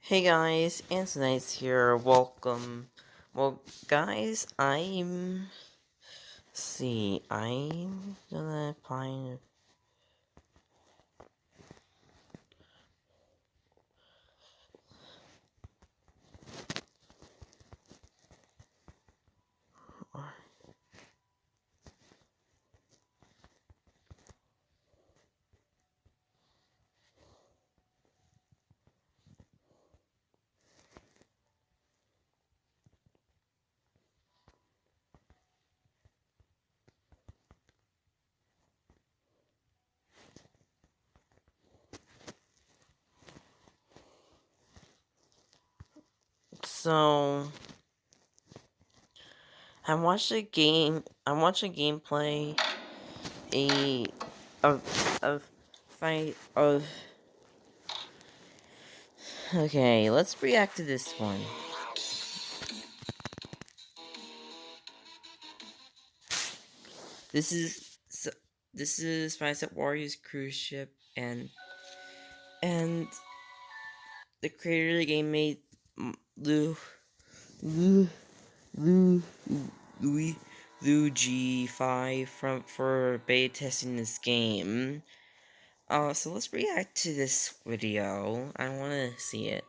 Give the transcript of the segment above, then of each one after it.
Hey guys, Anthony's here. Welcome. Well, guys, I'm gonna find. So, I watched a game. I watched a gameplay. A of fight of. Okay, let's react to this one. This is this is Spice at Wario's cruise ship, and the creator of the game made Lou Lou Lou Louis Lugig5 for beta testing this game. So let's react to this video. I wanna see it.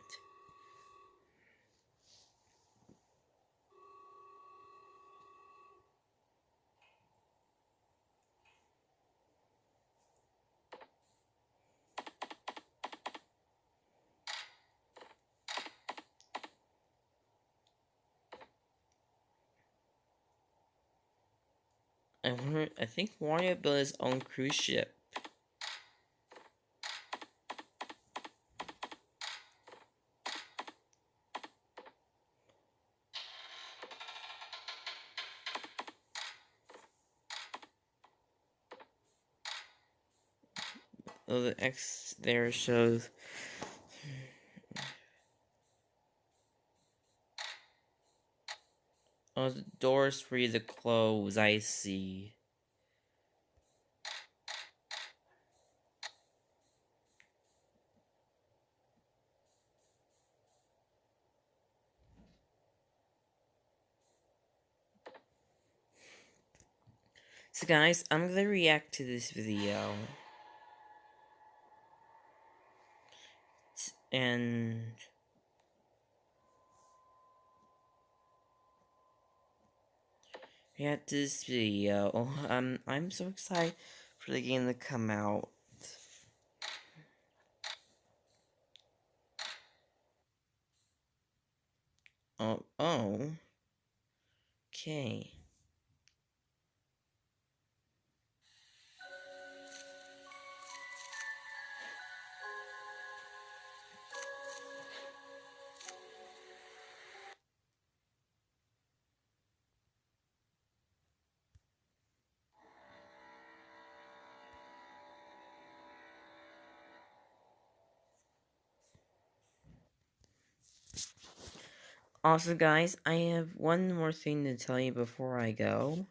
I think Wario built his own cruise ship. Oh, the X there shows. Oh, the door's for you to close, I see. So guys, I'm gonna react to this video. And react to this video. I'm so excited for the game to come out. Oh, okay. Also, guys, I have one more thing to tell you before I go.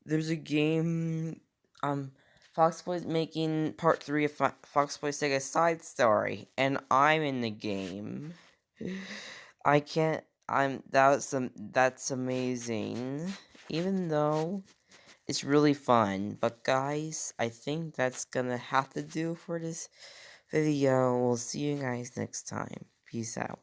There's a game, Foxboy's making part 3 of Foxboy Sega Side Story, and I'm in the game. I can't, that's amazing. Even though it's really fun. But guys, I think that's gonna have to do for this video. We'll see you guys next time. Peace out.